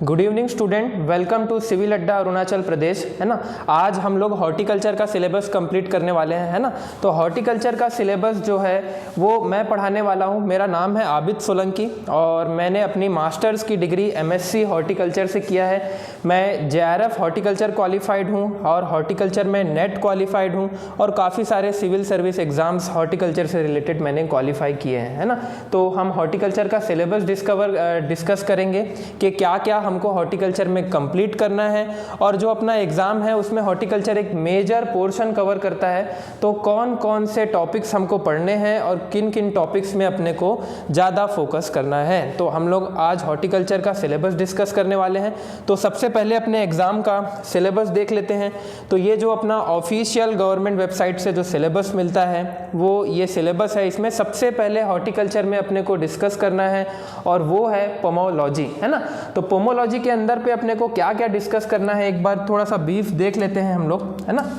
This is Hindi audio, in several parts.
Good evening student, welcome to civil Adda Arunachal Pradesh, है ना। आज हम लोग हॉर्टिकल्चर का सिलेबस कंप्लीट करने वाले हैं, है ना। तो हॉर्टिकल्चर का सिलेबस जो है वो मैं पढ़ाने वाला हूँ। मेरा नाम है आबिद सोलंकी और मैंने अपनी मास्टर्स की डिग्री एमएससी हॉर्टिकल्चर से किया है। मैं जेआरएफ हॉर्टिकल्चर क्वालिफाइड हूँ और हॉर्टिकल्चर में नेट क्वालिफाइड हूँ और काफ़ी सारे सिविल सर्विस एग्ज़ाम्स हॉर्टिकल्चर से रिलेटेड मैंने क्वालिफाई किए हैं, है ना। तो हम हॉर्टिकल्चर का सिलेबस डिस्कस करेंगे कि क्या क्या हमको हॉर्टिकल्चर में कंप्लीट करना है और जो अपना एग्ज़ाम है उसमें हॉर्टिकल्चर एक मेजर पोर्शन कवर करता है। तो कौन कौन से टॉपिक्स हमको पढ़ने हैं और किन किन टॉपिक्स में अपने को ज़्यादा फोकस करना है, तो हम लोग आज हॉर्टिकल्चर का सिलेबस डिस्कस करने वाले हैं। तो सबसे पहले अपने एग्ज़ाम का सिलेबस देख लेते हैं। तो ये जो अपना ऑफिशियल गवर्नमेंट वेबसाइट से जो सिलेबस मिलता है वो ये सिलेबस है। इसमें सबसे पहले हॉर्टिकल्चर में अपने को डिस्कस करना है और वो है पोमोलॉजी, है ना। तो पोमोलॉजी के अंदर पे अपने को क्या क्या डिस्कस करना है एक बार थोड़ा सा ब्रीफ देख लेते हैं हम लोग, है ना।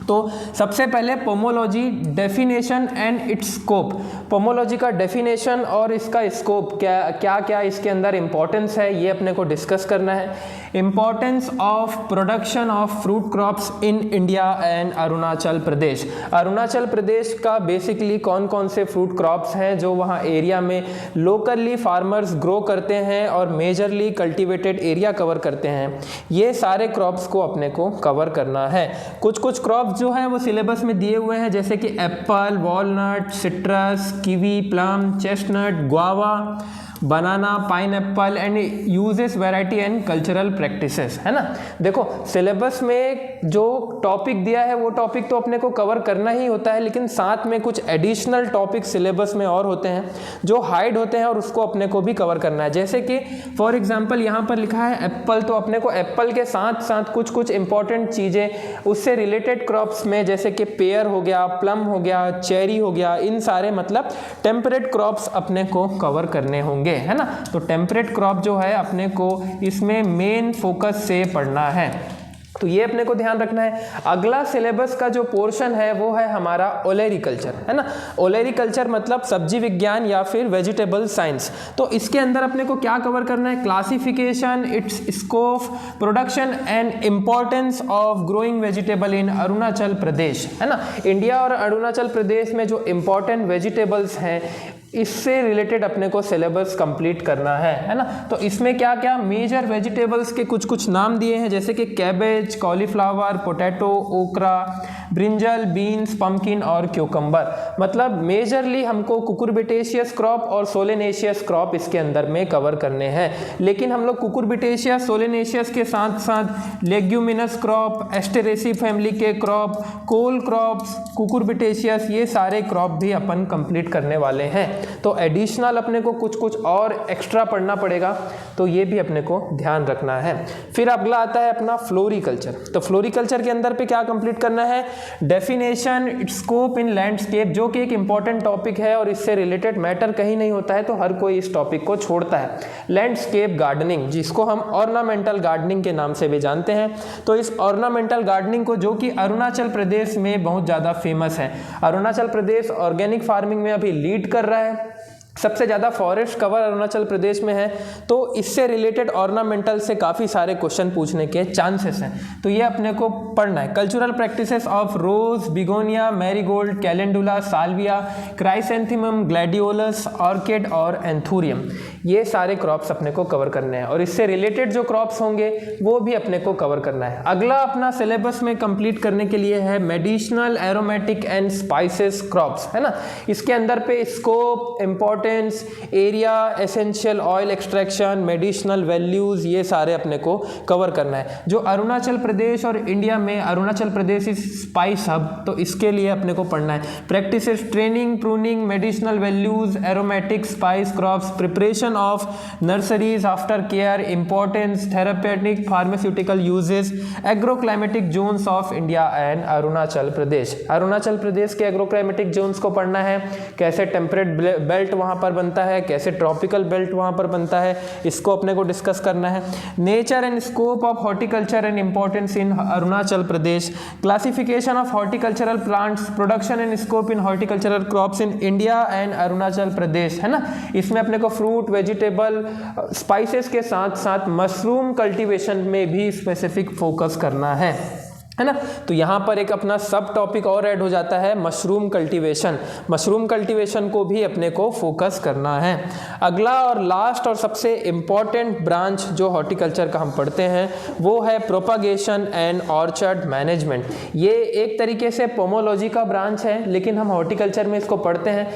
तो सबसे पहले pomology definition and it's scope. Pomology का डेफिनेशन और इसका स्कोप क्या क्या इसके अंदर इंपॉर्टेंस है ये अपने को डिस्कस करना है। Importance of production of fruit crops in India and Arunachal Pradesh. Arunachal Pradesh का बेसिकली कौन कौन से फ्रूट क्रॉप्स हैं जो वहाँ एरिया में लोकली फार्मर्स ग्रो करते हैं और मेजरली कल्टिवेटेड एरिया कवर करते हैं, ये सारे क्रॉप्स को अपने को कवर करना है। कुछ क्रॉप्स जो है वो सिलेबस में दिए हुए हैं, जैसे कि Apple, walnut, citrus, kiwi, plum, chestnut, guava, banana, pineapple and uses variety and cultural practices, है ना। देखो सिलेबस में जो टॉपिक दिया है वो टॉपिक तो अपने को कवर करना ही होता है, लेकिन साथ में कुछ एडिशनल टॉपिक सिलेबस में और होते हैं जो हाइड होते हैं और उसको अपने को भी कवर करना है। जैसे कि फॉर एग्जांपल यहाँ पर लिखा है एप्पल, तो अपने को एप्पल के साथ साथ कुछ इंपॉर्टेंट चीज़ें उससे रिलेटेड क्रॉप्स में जैसे कि पेयर हो गया, प्लम हो गया, चेरी हो गया, इन सारे मतलब टेम्परेट क्रॉप्स अपने को कवर करने होंगे, है ना। तो टेम्परेट क्रॉप जो है अपने को इसमें मेन फोकस से पढ़ना है, तो ये अपने को ध्यान रखना है। अगला सिलेबस का जो पोर्शन है वो है हमारा ओलेरिकल्चर, है ना। ओलेरिकल्चर मतलब सब्जी विज्ञान या फिर वेजिटेबल साइंस। तो इसके अंदर अपने को क्या कवर करना है? Classification, its scope, production and importance of growing vegetable in Arunachal Pradesh, है ना। इंडिया और अरुणाचल प्रदेश में जो इंपॉर्टेंट वेजिटेबल्स हैं इससे रिलेटेड अपने को सिलेबस कंप्लीट करना है ना। तो इसमें क्या क्या मेजर वेजिटेबल्स के कुछ नाम दिए हैं, जैसे कि कैबेज, कॉलीफ्लावर, पोटैटो, ओकरा, ब्रिंजल, बीन्स, पम्पकिन और क्यूकम्बर। मतलब मेजरली हमको कुकुरबिटेशियस क्रॉप और सोलेनेशियस क्रॉप इसके अंदर में कवर करने हैं। लेकिन हम लोग कुकुरबिटेशियस, सोलेनेशियस के साथ साथ लेग्यूमिनस क्रॉप, एस्टेरेसी फैमिली के क्रॉप, कोल क्रॉप्स, कुकुरबिटेशियस, ये सारे क्रॉप भी अपन कंप्लीट करने वाले हैं। तो एडिशनल अपने को कुछ और एक्स्ट्रा पढ़ना पड़ेगा, तो ये भी अपने को ध्यान रखना है। फिर अगला आता है अपना फ्लोरिकल्चर। तो फ्लोरिकल्चर के अंदर पे क्या कंप्लीट करना है? Definition, it's scope in landscape, जो कि एक इंपॉर्टेंट टॉपिक है और इससे रिलेटेड मैटर कहीं नहीं होता है तो हर कोई इस टॉपिक को छोड़ता है। लैंडस्केप गार्डनिंग, जिसको हम ऑर्नामेंटल गार्डनिंग के नाम से भी जानते हैं। तो इस ऑर्नामेंटल गार्डनिंग को, जो कि अरुणाचल प्रदेश में बहुत ज़्यादा फेमस है, अरुणाचल प्रदेश ऑर्गेनिक फार्मिंग में अभी लीड कर रहा है, सबसे ज़्यादा फॉरेस्ट कवर अरुणाचल प्रदेश में है, तो इससे रिलेटेड ऑर्नामेंटल से काफ़ी सारे क्वेश्चन पूछने के चांसेस हैं, तो ये अपने को पढ़ना है। Cultural practices of rose, begonia, marigold, calendula, Salvia, chrysanthemum, gladiolus, orchid और एंथूरियम, ये सारे क्रॉप्स अपने को कवर करने हैं और इससे रिलेटेड जो क्रॉप्स होंगे वो भी अपने को कवर करना है। अगला अपना सिलेबस में कंप्लीट करने के लिए है medicinal, aromatic and spices crops, है ना। इसके अंदर पे scope, importance, area, essential oil extraction, medicinal values, ये सारे अपने को कवर करना है। जो अरुणाचल प्रदेश और इंडिया में Arunachal Pradesh is spice hub, तो इसके लिए अपने को पढ़ना है। Practices, training, pruning, medicinal values, aromatic, spice crops, preparation of nurseries after care, importance, therapeutic, pharmaceutical uses, agroclimatic zones of India and Arunachal Pradesh. Arunachal Pradesh के एग्रोक्लाइमेटिक जोन्स को पढ़ना है, कैसे टेम्परेट बेल्ट वहाँ वहाँ पर बनता है, कैसे ट्रॉपिकल बेल्ट वहाँ पर बनता है, इसको अपने को डिस्कस करना है। Nature and scope of horticulture and importance in Arunachal Pradesh, classification of horticultural plants, production and scope in horticultural crops in India and Arunachal Pradesh, है ना। इसमें अपने को फ्रूट, वेजिटेबल, स्पाइसेस के साथ साथ मशरूम कल्टीवेशन में भी स्पेसिफिक फोकस करना है ना। तो यहाँ पर एक अपना सब टॉपिक और ऐड हो जाता है, मशरूम कल्टीवेशन। मशरूम कल्टीवेशन को भी अपने को फोकस करना है। अगला और लास्ट और सबसे इम्पॉर्टेंट ब्रांच जो हॉर्टिकल्चर का हम पढ़ते हैं वो है प्रोपागेशन एंड ऑर्चर्ड मैनेजमेंट। ये एक तरीके से पोमोलॉजी का ब्रांच है, लेकिन हम हॉर्टिकल्चर में इसको पढ़ते हैं।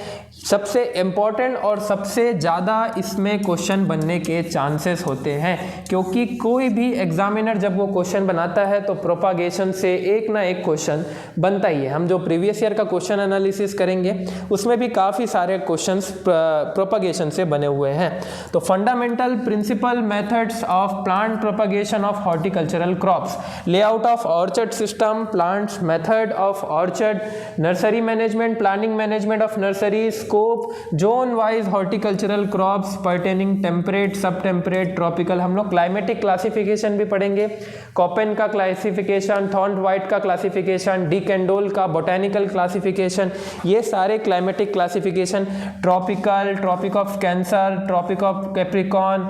सबसे इम्पॉर्टेंट और सबसे ज़्यादा इसमें क्वेश्चन बनने के चांसेस होते हैं, क्योंकि कोई भी एग्जामिनर जब वो क्वेश्चन बनाता है तो प्रोपागेशन से एक ना एक क्वेश्चन बनता ही है। हम जो प्रीवियस ईयर का क्वेश्चन एनालिसिस करेंगे उसमें भी काफ़ी सारे क्वेश्चंस प्रोपागेशन से बने हुए हैं। तो fundamental principle methods of plant propagation of horticultural crops, layout of orchard system, plants, method of orchard, nursery management, planning management of nursery, scope, zone wise horticultural crops pertaining temperate, sub temperate, tropical. हम लोग क्लाइमेटिक क्लासिफिकेशन भी पढ़ेंगे, कॉपेन का क्लासिफिकेशन, थॉर्न वाइट का क्लासिफिकेशन, डी कैंडोल का बोटेनिकल क्लासिफिकेशन, ये सारे climatic classification, tropical, tropic of cancer, tropic of Capricorn,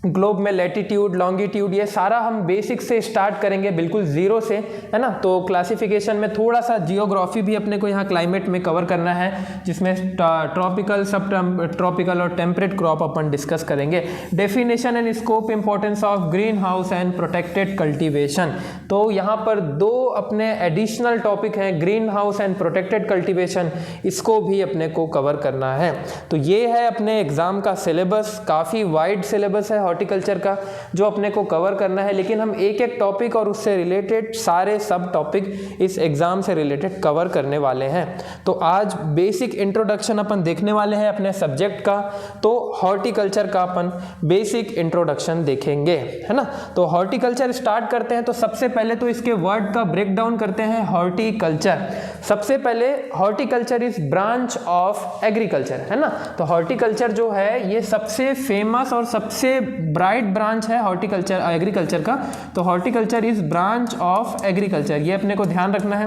globe में लैटिट्यूड, लॉन्गिट्यूड, ये सारा हम बेसिक से स्टार्ट करेंगे, बिल्कुल जीरो से, है ना। तो क्लासिफिकेशन में थोड़ा सा जियोग्राफी भी अपने को यहाँ क्लाइमेट में कवर करना है, जिसमें ट्रॉपिकल, सब ट्रॉपिकल और टेम्परेट क्रॉप अपन डिस्कस करेंगे। Definition and scope, importance of green house and protected cultivation. तो यहाँ पर दो अपने एडिशनल टॉपिक हैं, green house and protected cultivation, इसको भी अपने को कवर करना है। तो ये है अपने एग्जाम का सिलेबस, काफ़ी वाइड सिलेबस है हॉर्टिकल्चर का जो अपने को कवर करना है, लेकिन हम एक एक टॉपिक और उससे रिलेटेड सारे सब टॉपिक इस एग्जाम से रिलेटेड कवर करने वाले हैं। तो आज बेसिक इंट्रोडक्शन अपन देखने वाले हैं अपने सब्जेक्ट का। तो हॉर्टिकल्चर का अपन बेसिक इंट्रोडक्शन देखेंगे, है ना। तो हॉर्टिकल्चर स्टार्ट करते हैं। तो सबसे पहले तो इसके वर्ड का ब्रेक डाउन करते हैं। हॉर्टिकल्चर, सबसे पहले horticulture is branch of agriculture, है ना। तो हॉर्टिकल्चर जो है ये सबसे फेमस और सबसे ब्राइट ब्रांच है हॉर्टिकल्चर एग्रीकल्चर का। तो horticulture is branch of agriculture, ये अपने को ध्यान रखना है।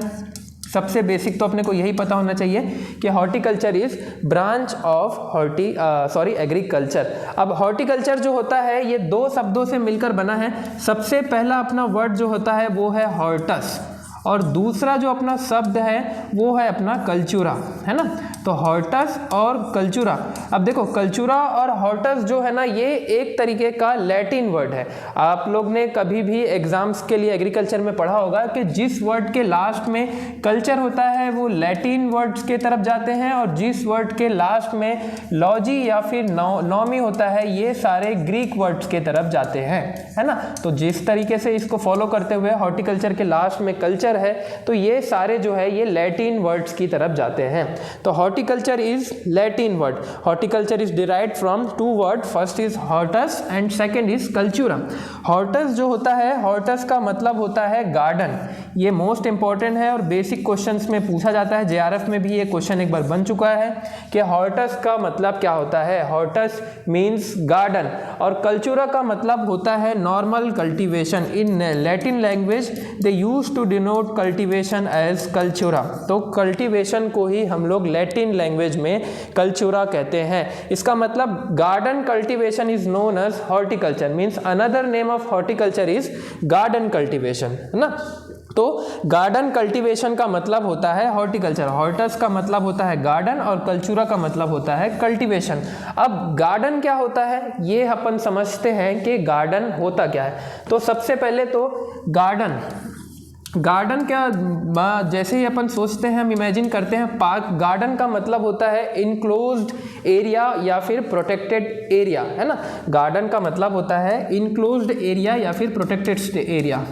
सबसे बेसिक तो अपने को यही पता होना चाहिए कि horticulture is branch of agriculture. अब हॉर्टिकल्चर जो होता है ये दो शब्दों से मिलकर बना है। सबसे पहला अपना वर्ड जो होता है वो है हॉर्टस, और दूसरा जो अपना शब्द है वो है अपना कल्चुरा, है ना। तो हॉर्टस और कल्चुरा। अब देखो कल्चुरा और हॉर्टस जो है ना ये एक तरीके का लैटिन वर्ड है। आप लोग ने कभी भी एग्जाम्स के लिए एग्रीकल्चर में पढ़ा होगा कि जिस वर्ड के लास्ट में कल्चर होता है वो लैटिन वर्ड्स के तरफ जाते हैं, और जिस वर्ड के लास्ट में लॉजी या फिर नॉमी होता है ये सारे ग्रीक वर्ड्स के तरफ जाते हैं, है ना। तो जिस तरीके से इसको फॉलो करते हुए हॉर्टिकल्चर के लास्ट में कल्चर है तो ये सारे जो है ये लैटिन वर्ड्स की तरफ जाते हैं। तो horticulture is Latin word. Horticulture is derived from two word, first is hortus and second is cultura. Hortus जो होता है, हॉर्टस का मतलब होता है गार्डन। ये मोस्ट इंपॉर्टेंट है और बेसिक क्वेश्चंस में पूछा जाता है। जेआरएफ में भी ये क्वेश्चन एक बार बन चुका है कि हॉर्टस का मतलब क्या होता है। हॉर्टस मीन्स गार्डन, और कल्चुरा का मतलब होता है normal cultivation. In Latin language they use to denote cultivation as cultura. तो कल्टीवेशन को ही हम लोग लैटिन लैंग्वेज में कल्चुरा कहते हैं। इसका मतलब garden cultivation is known as horticulture, means another name of horticulture is garden cultivation, है ना। तो गार्डन कल्टीवेशन का मतलब होता है हॉर्टिकल्चर, हॉर्टस का मतलब होता है गार्डन, और कल्चुरा का मतलब होता है कल्टीवेशन। अब गार्डन क्या होता है ये अपन समझते हैं कि गार्डन होता क्या है। तो सबसे पहले तो गार्डन क्या, जैसे ही अपन सोचते हैं, हम इमेजिन करते हैं पार्क। गार्डन का मतलब होता है इनक्लोज्ड एरिया या फिर प्रोटेक्टेड एरिया, है ना। गार्डन का मतलब होता है इनक्लोज्ड एरिया या फिर प्रोटेक्टेड एरिया।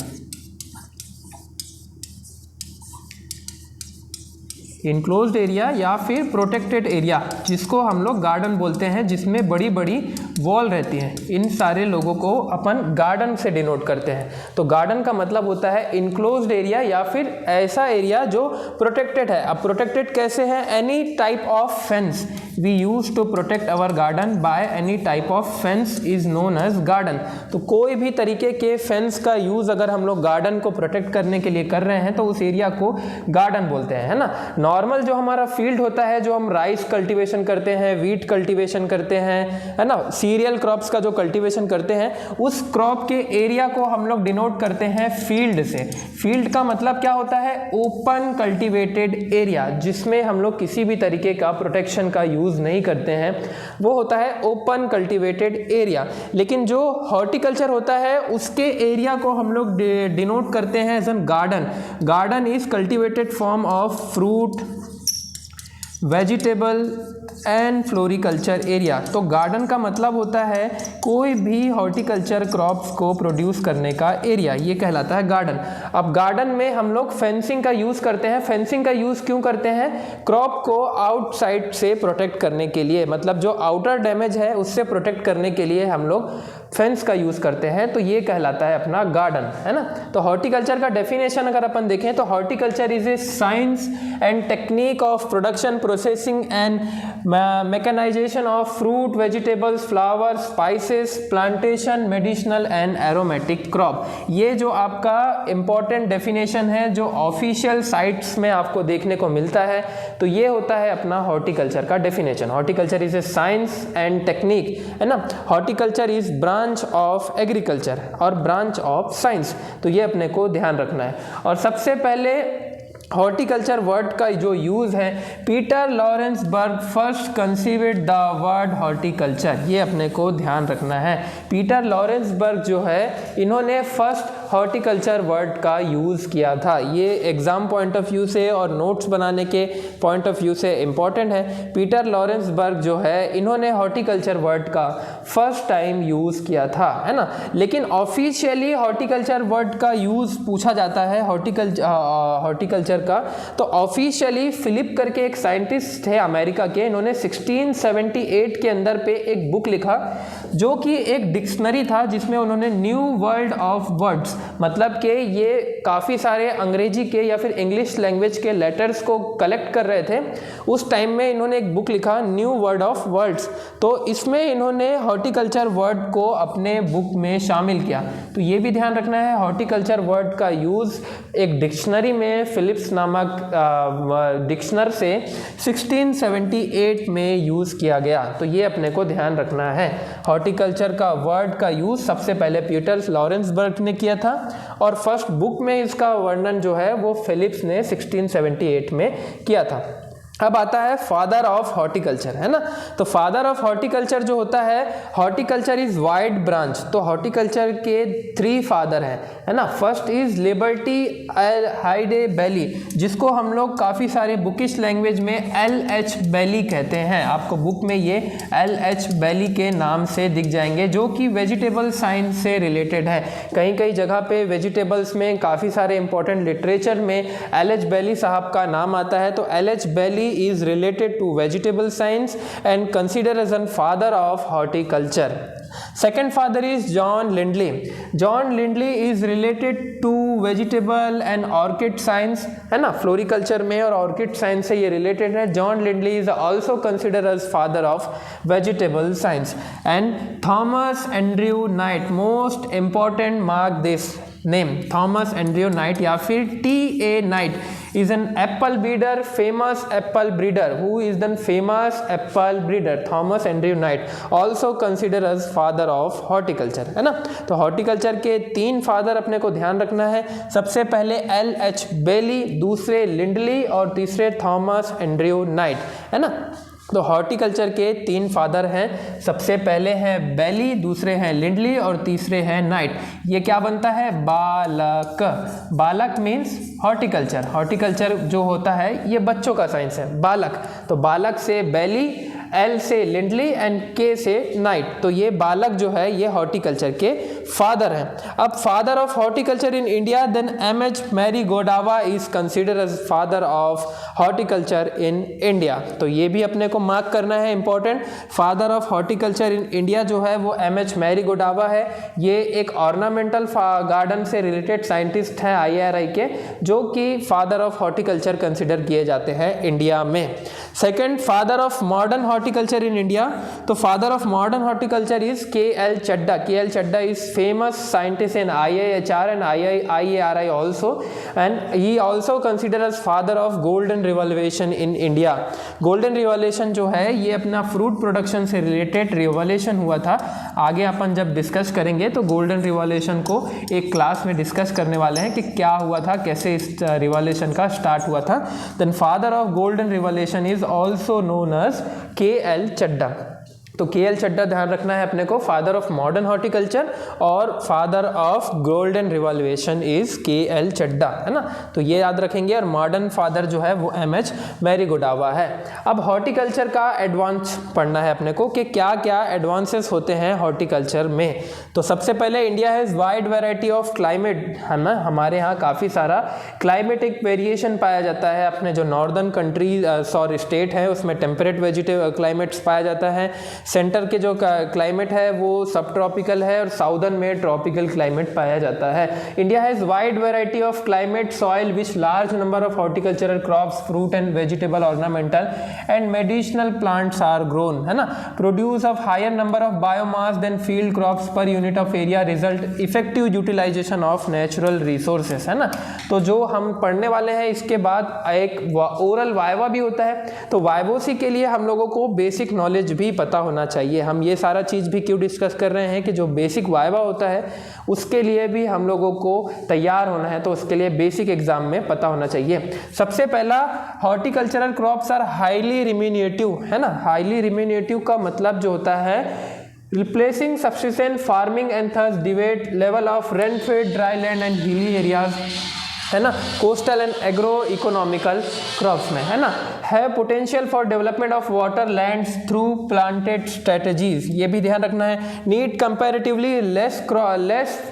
इनक्लोज्ड एरिया या फिर प्रोटेक्टेड एरिया, जिसको हम लोग गार्डन बोलते हैं, जिसमें बड़ी बड़ी वॉल रहती हैं। इन सारे लोगों को अपन गार्डन से डिनोट करते हैं। तो गार्डन का मतलब होता है इनक्लोज्ड एरिया या फिर ऐसा एरिया जो प्रोटेक्टेड है। अब प्रोटेक्टेड कैसे है? Any type of fence, we use to protect our garden by any type of fence is known as garden. तो कोई भी तरीके के फेंस का यूज अगर हम लोग गार्डन को प्रोटेक्ट करने के लिए कर रहे हैं तो उस एरिया को गार्डन बोलते हैं, है ना। नॉर्मल जो हमारा फील्ड होता है, जो हम राइस कल्टीवेशन करते हैं, वीट कल्टीवेशन करते हैं, है ना, सीरियल क्रॉप्स का जो कल्टीवेशन करते हैं, उस क्रॉप के एरिया को हम लोग डिनोट करते हैं फील्ड से। फील्ड का मतलब क्या होता है? ओपन कल्टीवेटेड एरिया, जिसमें हम लोग किसी भी तरीके का प्रोटेक्शन का यूज नहीं करते हैं, वो होता है ओपन कल्टीवेटेड एरिया। लेकिन जो हॉर्टिकल्चर होता है उसके एरिया को हम लोग डिनोट करते हैं as an garden. Garden is cultivated form of fruit, vegetable and floriculture area. तो गार्डन का मतलब होता है कोई भी हॉर्टिकल्चर क्रॉप्स को प्रोड्यूस करने का एरिया, ये कहलाता है गार्डन। अब गार्डन में हम लोग फेंसिंग का यूज़ करते हैं। फेंसिंग का यूज़ क्यों करते हैं? क्रॉप को आउटसाइड से प्रोटेक्ट करने के लिए, मतलब जो आउटर डैमेज है उससे प्रोटेक्ट करने के लिए हम लोग फेंस का यूज़ करते हैं। तो ये कहलाता है अपना गार्डन, है ना। तो हॉर्टिकल्चर का डेफिनेशन अगर अपन देखें तो horticulture is a science and technique of production, processing and mechanization of fruit, vegetables, flowers, spices, plantation, medicinal and aromatic crop. ये जो आपका इंपॉर्टेंट डेफिनेशन है जो ऑफिशियल साइट्स में आपको देखने को मिलता है, तो ये होता है अपना हॉर्टिकल्चर का definition. Horticulture is a science and technique, है ना। Horticulture is branch of agriculture और ब्रांच ऑफ साइंस, तो ये अपने को ध्यान रखना है। और सबसे पहले हॉर्टिकल्चर वर्ड का जो यूज़ है, Peter Lauremberg first conceived the word horticulture, ये अपने को ध्यान रखना है। पीटर लॉरेंस बर्ग जो है, इन्होंने फर्स्ट हॉर्टिकल्चर वर्ड का यूज़ किया था। ये एग्जाम पॉइंट ऑफ व्यू से और नोट्स बनाने के पॉइंट ऑफ व्यू से इम्पॉर्टेंट है। पीटर लॉरेंस बर्ग जो है, इन्होंने हॉर्टिकल्चर वर्ड का फर्स्ट टाइम यूज़ किया था, है ना। लेकिन ऑफिशियली हॉर्टिकल्चर वर्ड का यूज़ पूछा जाता है हॉर्टिकल्चर का, तो ऑफिशियली फिलिप करके एक साइंटिस्ट थे अमेरिका के, इन्होंने 1678 के अंदर पे एक बुक लिखा जो कि एक डिक्शनरी था, जिसमें उन्होंने न्यू वर्ल्ड ऑफ वर्ड्स, मतलब कि ये काफ़ी सारे अंग्रेजी के या फिर इंग्लिश लैंग्वेज के लेटर्स को कलेक्ट कर रहे थे। उस टाइम में इन्होंने एक बुक लिखा न्यू वर्ड ऑफ वर्ड्स, तो इसमें इन्होंने हॉर्टिकल्चर वर्ड को अपने बुक में शामिल किया। तो ये भी ध्यान रखना है, हॉर्टिकल्चर वर्ड का यूज़ एक डिक्शनरी में, फिलिप्स नामक डिक्शनर से 1678 में यूज़ किया गया। तो ये अपने को ध्यान रखना है। हॉर्टिकल्चर का वर्ड का यूज़ सबसे पहले पीटर लॉरेंस बर्ग ने किया था और फर्स्ट बुक में इसका वर्णन जो है वो फिलिप्स ने 1678 में किया था। अब आता है फादर ऑफ हॉर्टिकल्चर, है ना। तो फादर ऑफ हॉर्टिकल्चर जो होता है, हॉर्टिकल्चर इज वाइड ब्रांच। तो हॉर्टिकल्चर के 3 फादर हैं, है ना। फर्स्ट इज लिबर्टी हाइडे बेली, जिसको हम लोग काफ़ी सारे बुकिश लैंग्वेज में LH बेली कहते हैं। आपको बुक में ये LH बेली के नाम से दिख जाएंगे, जो कि वेजिटेबल साइंस से रिलेटेड है। कहीं कहीं जगह पे वेजिटेबल्स में काफ़ी सारे इंपॉर्टेंट लिटरेचर में LH बेली साहब का नाम आता है। तो LH Bailey is related to vegetable science and considered as a father of horticulture. Second father is John Lindley. John Lindley is related to vegetable and orchid science, है ना। फ्लोरिकल्चर में और ऑर्किड साइंस से ये रिलेटेड है। John Lindley is also considered as father of vegetable science. And Thomas Andrew Knight, most important, mark this name, Thomas Andrew Knight या फिर T.A. Knight is an apple breeder, famous apple breeder. Who is the famous apple breeder? Thomas Andrew Knight, also considered as father of horticulture, है ना। तो हॉर्टिकल्चर के 3 फादर अपने को ध्यान रखना है। सबसे पहले LH बेली, दूसरे लिंडली और तीसरे थॉमस एंड्रयू नाइट, है ना। तो हॉर्टिकल्चर के 3 फादर हैं। सबसे पहले हैं बेली, दूसरे हैं लिंडली और तीसरे हैं नाइट। ये क्या बनता है? बालक। बालक मीन्स हॉर्टिकल्चर। हॉर्टिकल्चर जो होता है ये बच्चों का साइंस है, बालक। तो बालक से बेली, L से लिंडली एंड K से नाइट। तो ये बालक जो है ये हॉर्टिकल्चर के फादर हैं। अब father of horticulture in India, then M.H. Mari Gowda is considered as father of horticulture in India. तो ये भी अपने को मार्क करना है, important. Father of horticulture in India जो है वो M.H. मैरी गोडावा है। ये एक ऑर्नामेंटल गार्डन से रिलेटेड साइंटिस्ट है IRI के, जो कि फादर ऑफ हॉर्टिकल्चर कंसिडर किए जाते हैं इंडिया में। Second, father of modern horticulture in India, तो father of modern horticulture is K L. Chadha. K L. Chadha is famous scientist in IIHR and IARI also, and he also considered as father of golden revolution in India. golden revolution जो है ये अपना फ्रूट प्रोडक्शन से रिलेटेड रिवॉल्यूशन हुआ था. आगे अपन जब डिस्कस करेंगे तो गोल्डन रिवॉल्यूशन को एक क्लास में डिस्कस करने वाले हैं कि क्या हुआ था, कैसे इस रिवॉल्यूशन का स्टार्ट हुआ था. Then father of golden revolution is also known as K L. Chadha. तो के.एल. चड्डा ध्यान रखना है अपने को, फादर ऑफ मॉडर्न हॉर्टिकल्चर, और father of golden revolution is K L. Chadha, है ना. तो ये याद रखेंगे. और मॉडर्न फादर जो है वो M.H. मैरीगोडावा है. अब हॉर्टिकल्चर का एडवांस पढ़ना है अपने को कि क्या क्या एडवांसेस होते हैं हॉर्टिकल्चर में. तो सबसे पहले India has wide variety of climate, है ना. हमारे यहाँ काफ़ी सारा क्लाइमेटिक वेरिएशन पाया जाता है. अपने जो नॉर्दर्न कंट्री स्टेट है उसमें टेम्परेट वेजिटेबल क्लाइमेट्स पाया जाता है. सेंटर के जो क्लाइमेट है वो सब ट्रॉपिकल है और साउदर्न में ट्रॉपिकल क्लाइमेट पाया जाता है. India has wide variety of climate, soil which large number of horticultural crops, fruit and vegetable, ornamental and medicinal plants are grown, है ना. Produce of higher number of biomass than field crops per unit of area, result effective utilization of natural resources, है ना. तो जो हम पढ़ने वाले हैं इसके बाद एक ओरल वाइवा भी होता है. तो वाइवोसी के लिए हम लोगों को बेसिक नॉलेज भी पता होना चाहिए. हम ये सारा चीज़ भी क्यों डिस्कस कर रहे हैं कि जो बेसिक वाइवा होता है उसके लिए भी हम लोगों को तैयार होना है, तो उसके लिए बेसिक एग्जाम में पता होना चाहिए. सबसे पहला, horticultural crops are highly remunerative, है ना. हाईली रिम्यूनेटिव का मतलब जो होता है replacing subsistence farming and thus डिवेट level of rain fed dry land and hilly areas, है ना, coastal and agro economical crops में, है ना. है potential for development of water lands through planted strategies, ये भी ध्यान रखना है. Need comparatively less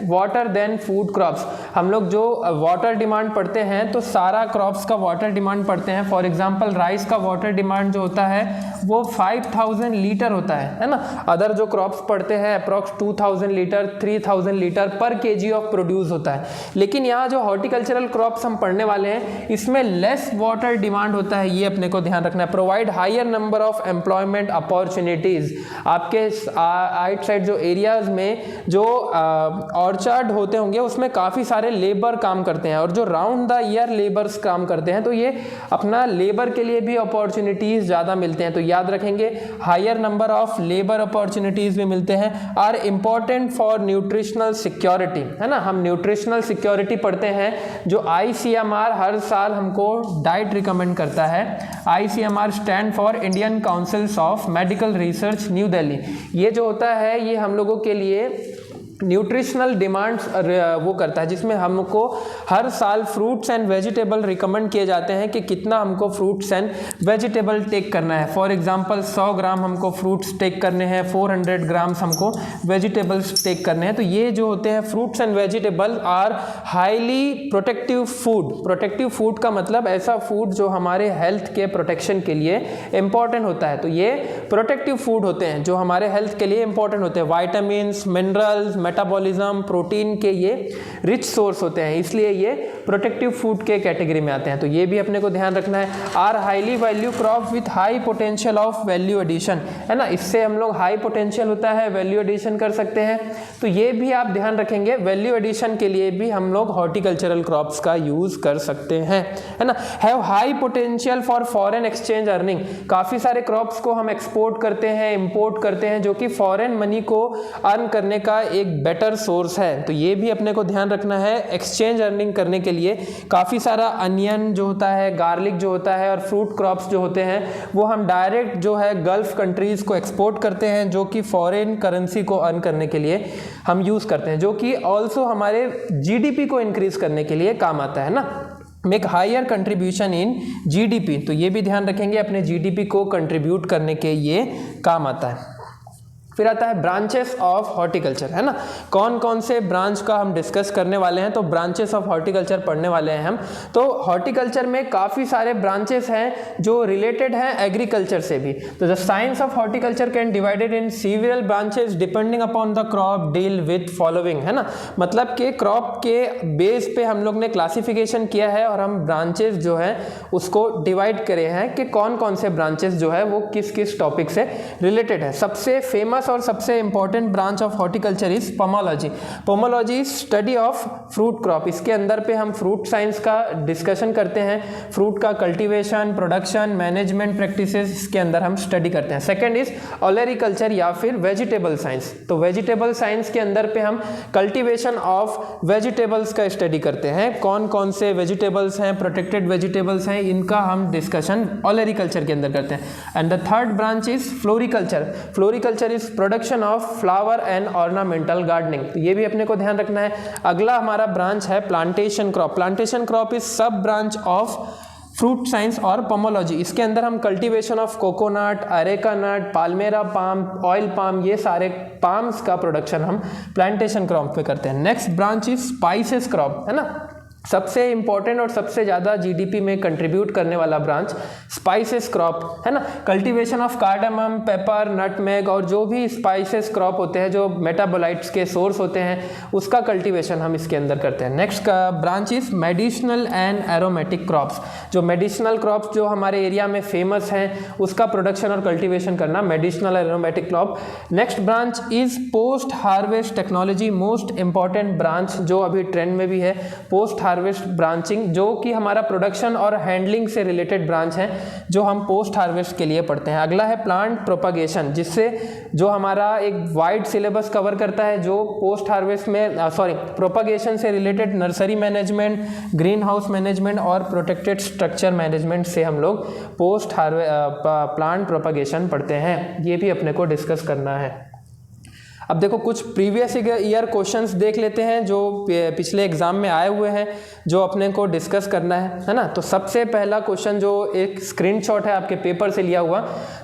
water than food crops. हम लोग जो वाटर डिमांड पढ़ते हैं तो सारा क्रॉप्स का वाटर डिमांड पढ़ते हैं. फॉर एग्जांपल राइस का वाटर डिमांड जो होता है वो 5000 लीटर होता है ना. अदर जो क्रॉप्स पढ़ते हैं अप्रॉक्स 2000 लीटर 3000 लीटर पर केजी ऑफ प्रोड्यूस होता है. लेकिन यहाँ जो हॉर्टिकल्चरल क्रॉप्स हम पढ़ने वाले हैं इसमें लेस वाटर डिमांड होता है, ये अपने को ध्यान रखना है. Provide higher number of employment opportunities. आपके आइट साइड जो एरियाज में जो ऑर्चर्ड होते होंगे उसमें काफ़ी सारे लेबर काम करते हैं और जो राउंड द ईयर लेबर्स काम करते हैं, तो ये अपना लेबर के लिए भी अपॉर्चुनिटीज ज़्यादा मिलते हैं. तो याद रखेंगे higher number of labour opportunities भी मिलते हैं. Are important for nutritional security, है ना. हम न्यूट्रिशनल सिक्योरिटी पढ़ते हैं जो ICMR हर साल हमको डाइट रिकमेंड करता है. ICMR stand for Indian councils of medical research new Delhi. ये जो होता है ये हम लोगों के लिए न्यूट्रिशनल डिमांड्स वो करता है, जिसमें हमको हर साल फ्रूट्स एंड वेजिटेबल रिकमेंड किए जाते हैं कि कितना हमको फ्रूट्स एंड वेजिटेबल टेक करना है. फॉर एग्जांपल 100 ग्राम हमको फ्रूट्स टेक करने हैं, 400 ग्राम्स हमको वेजिटेबल्स टेक करने हैं. तो ये जो होते हैं fruits and vegetable are highly protective food. Protective food का मतलब ऐसा फूड जो हमारे हेल्थ के प्रोटेक्शन के लिए इंपॉर्टेंट होता है. तो ये प्रोटेक्टिव फूड होते हैं जो हमारे हेल्थ के लिए इंपॉर्टेंट होते हैं. वाइटामिन्स, मिनरल्स, मेटाबॉलिज्म, प्रोटीन के ये रिच सोर्स होते हैं, इसलिए ये प्रोटेक्टिव फूड के कैटेगरी में आते हैं. तो ये भी अपने को ध्यान रखना है. Are highly value crop with high potential of value addition, है ना. इससे हम लोग हाई पोटेंशियल होता है वैल्यू एडिशन कर सकते हैं. तो ये भी आप ध्यान रखेंगे. वैल्यू एडिशन के लिए भी हम लोग हॉर्टिकल्चरल क्रॉप्स का यूज कर सकते हैं, है ना. Have high potential for foreign exchange earning. काफी सारे क्रॉप्स को हम एक्सपोर्ट करते हैं, इंपोर्ट करते हैं, जो कि फॉरेन मनी को अर्न करने का एक बेटर सोर्स है. तो ये भी अपने को ध्यान रखना है. एक्सचेंज अर्निंग करने के लिए काफ़ी सारा अनियन जो होता है, गार्लिक जो होता है और फ्रूट क्रॉप्स जो होते हैं वो हम डायरेक्ट जो है गल्फ कंट्रीज़ को एक्सपोर्ट करते हैं, जो कि फॉरेन करेंसी को अर्न करने के लिए हम यूज़ करते हैं, जो कि ऑल्सो हमारे GDP को इंक्रीज करने के लिए काम आता है ना. Make higher contribution in GDP. तो ये भी ध्यान रखेंगे, अपने GDP को कंट्रीब्यूट करने के ये काम आता है. फिर आता है ब्रांचेस ऑफ हॉर्टिकल्चर, है ना, कौन कौन से ब्रांच का हम डिस्कस करने वाले हैं, तो ब्रांचेस ऑफ हॉर्टिकल्चर पढ़ने वाले हैं हम। तो हॉर्टिकल्चर में काफ़ी सारे ब्रांचेस हैं जो रिलेटेड हैं एग्रीकल्चर से भी। तो the science of horticulture can divided in several branches depending upon the crop deal with following, है ना, मतलब कि क्रॉप के बेस पे हम लोग ने क्लासिफिकेशन किया है और हम ब्रांचेस जो है उसको डिवाइड करे हैं कि कौन कौन से ब्रांचेस जो है वो किस किस टॉपिक से रिलेटेड है। सबसे फेमस और सबसे important branch of horticulture is pomology. Pomology is study of fruit crop. इसके अंदर पे हम फ्रूट साइंस का डिस्कशन करते हैं, फ्रूट का कल्टीवेशन, प्रोडक्शन, मैनेजमेंट प्रैक्टिसेस इसके अंदर हम स्टडी करते हैं। सेकंड इज ओलेरिकल्चर या फिर वेजिटेबल साइंस। तो वेजिटेबल साइंस के अंदर पे हम कल्टीवेशन ऑफ वेजिटेबल्स का स्टडी करते हैं, कौन कौन से वेजिटेबल्स हैं, प्रोटेक्टेड वेजिटेबल्स हैं, इनका हम डिस्कशन ओलेरिकल्चर के अंदर करते हैं। And the third branch is floriculture. Floriculture is production of flower and ornamental gardening. तो ये भी अपने को ध्यान रखना है। अगला हमारा ब्रांच है plantation crop. Plantation crop is sub branch of fruit science और पोमोलॉजी। इसके अंदर हम cultivation of coconut, areca nut, palmyra palm, oil palm, ये सारे पाम्स का प्रोडक्शन हम प्लांटेशन क्रॉप पे करते हैं। Next branch is spices crop, है ना, सबसे इंपॉर्टेंट और सबसे ज़्यादा जीडीपी में कंट्रीब्यूट करने वाला ब्रांच स्पाइसेस क्रॉप, है ना, cultivation of cardamom, paper, nutmeg और जो भी स्पाइसेस क्रॉप होते हैं जो मेटाबोलाइट्स के सोर्स होते हैं उसका कल्टीवेशन हम इसके अंदर करते हैं। नेक्स्ट का branch is medicinal and aromatic crops. जो मेडिसिनल क्रॉप्स जो हमारे एरिया में फेमस हैं उसका प्रोडक्शन और कल्टीवेशन करना, medicinal aromatic crop. Next branch is post harvest technology, most important branch जो अभी ट्रेंड में भी है, पोस्ट हार्वेस्ट ब्रांचिंग, जो कि हमारा प्रोडक्शन और हैंडलिंग से रिलेटेड ब्रांच है जो हम पोस्ट हार्वेस्ट के लिए पढ़ते हैं। अगला है प्लांट प्रोपागेशन, जिससे जो हमारा एक वाइड सिलेबस कवर करता है, जो पोस्ट हार्वेस्ट में प्रोपागेशन से related nursery management, green house management और प्रोटेक्टेड स्ट्रक्चर मैनेजमेंट से हम लोग पोस्ट प्लांट प्रोपागेशन पढ़ते हैं। ये भी अपने को डिस्कस करना है। अब देखो कुछ प्रीवियस ईयर क्वेश्चंस देख लेते हैं जो पिछले एग्जाम में आए हुए हैं, जो अपने को डिस्कस करना है ना। तो सबसे पहला क्वेश्चन जो एक स्क्रीनशॉट है आपके पेपर से लिया हुआ,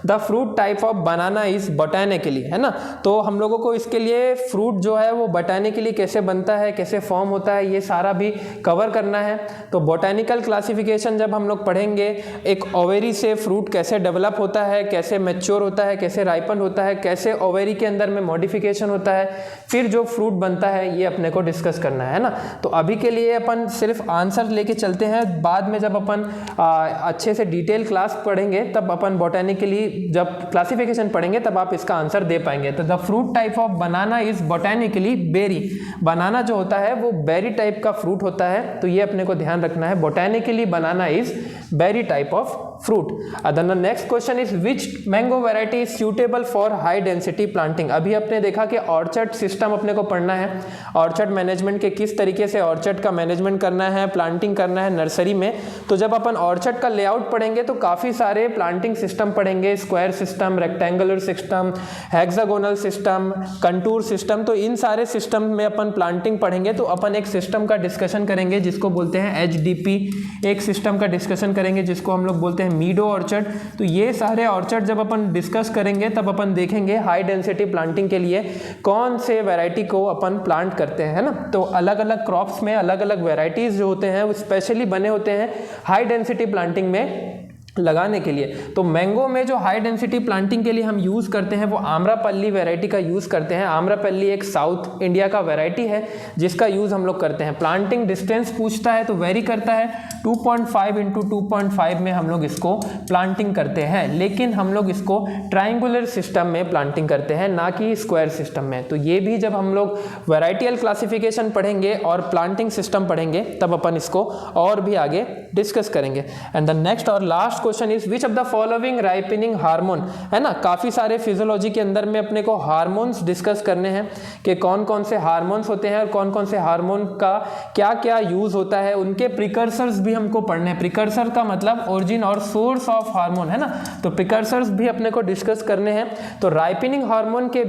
the fruit type of banana is botanically, है ना। तो हम लोगों को इसके लिए फ्रूट जो है वो बोटैनिकली कैसे बनता है, कैसे फॉर्म होता है, ये सारा भी कवर करना है। तो बोटैनिकल क्लासिफिकेशन जब हम लोग पढ़ेंगे, एक ओवेरी से फ्रूट कैसे डेवलप होता है, कैसे मैच्योर होता है, कैसे राइपन होता है, कैसे ओवेरी के अंदर में मॉडिफिकेशन होता है, फिर जो फ्रूट बनता है, ये अपने को डिस्कस करना है ना। तो अभी के लिए अपन सिर्फ आंसर लेके चलते हैं, बाद में जब अपन अच्छे से डिटेल क्लास पढ़ेंगे तब अपन बोटैनिकली जब क्लासिफिकेशन पढ़ेंगे तब आप इसका आंसर दे पाएंगे। तो the fruit type of banana is botanically berry. Banana जो होता है वो बेरी टाइप का फ्रूट होता है, तो ये अपने को ध्यान रखना है। Botanically banana is berry type of fruit. The next question is which mango variety is suitable for high density planting. अभी अपने देखा कि ऑर्चर्ड सिस्टम अपने को पढ़ना है, ऑर्चर्ड मैनेजमेंट के किस तरीके से ऑर्चर्ड का मैनेजमेंट करना है, प्लांटिंग करना है नर्सरी में। तो जब अपन ऑर्चर्ड का लेआउट पढ़ेंगे तो काफ़ी सारे प्लांटिंग सिस्टम पढ़ेंगे, square system, rectangular system, hexagonal system, contour system. तो इन सारे सिस्टम में अपन प्लांटिंग पढ़ेंगे तो अपन एक सिस्टम का डिस्कशन करेंगे जिसको बोलते हैं HDP, एक सिस्टम का डिस्कशन करेंगे जिसको हम लोग बोलते हैं मीडो ऑर्चर्ड। तो ये सारे ऑर्चर्ड जब अपन डिस्कस करेंगे तब अपन देखेंगे हाई डेंसिटी प्लांटिंग के लिए कौन से वैरायटी को अपन प्लांट करते हैं, है ना। तो अलग अलग क्रॉप्स में अलग अलग वैरायटीज जो होते हैं वो स्पेशली बने होते हैं हाई डेंसिटी प्लांटिंग में लगाने के लिए। तो मैंगो में जो हाई डेंसिटी प्लांटिंग के लिए हम यूज़ करते हैं वो आम्रपल्ली वैरायटी का यूज़ करते हैं। आम्रपल्ली एक साउथ इंडिया का वैरायटी है जिसका यूज़ हम लोग करते हैं। प्लांटिंग डिस्टेंस पूछता है तो वेरी करता है, 2.5 × 2.5 में हम लोग इसको प्लांटिंग करते हैं, लेकिन हम लोग इसको ट्राइंगुलर सिस्टम में प्लांटिंग करते हैं, ना कि स्क्वायर सिस्टम में। तो ये भी जब हम लोग वैराइटियल क्लासिफिकेशन पढ़ेंगे और प्लांटिंग सिस्टम पढ़ेंगे तब अपन इसको और भी आगे डिस्कस करेंगे। एंड द नेक्स्ट और last question is which of the following ripening hormone, है ना। काफी सारे फिजियोलॉजी के अंदर में अपने को हार्मोन्स डिस्कस करने हैं कि कौन कौन से हार्मोन्स होते हैं और कौन कौन से हार्मोन का क्या क्या यूज होता है, उनके प्रिकर्सर्स भी हमको पढ़ने हैं। प्रिकर्सर का मतलब ओरिजिन और सोर्स ऑफ हार्मोन है ना, तो प्रिकर्सर्स भी अपने को डिस्कस करने हैं। तो राइपनिंग हार्मोन के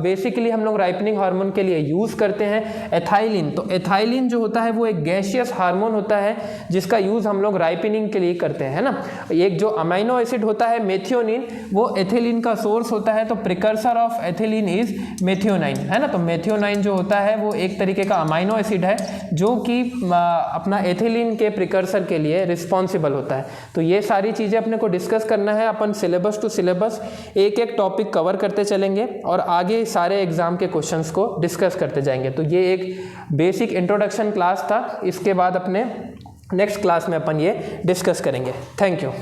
बेसिकली हम लोग राइपनिंग हार्मोन के लिए यूज़ करते हैं एथाइलिन। तो एथाइलिन जो होता है वो एक गैसियस हार्मोन होता है जिसका यूज़ हम लोग राइपनिंग के लिए करते हैं, है ना। एक जो अमाइनो एसिड होता है मेथियोनिन, वो एथिलीन का सोर्स होता है, तो precursor of ethylene is methionine, है ना। तो मेथियोनाइन जो होता है वो एक तरीके का अमाइनो एसिड है जो कि अपना एथिलीन के प्रिकर्सर के लिए रिस्पॉन्सिबल होता है। तो ये सारी चीज़ें अपने को डिस्कस करना है। अपन सिलेबस टू सिलेबस एक एक टॉपिक कवर करते चलेंगे और आगे सारे एग्जाम के क्वेश्चंस को डिस्कस करते जाएंगे। तो ये एक बेसिक इंट्रोडक्शन क्लास था, इसके बाद अपने नेक्स्ट क्लास में अपन ये डिस्कस करेंगे। Thank you.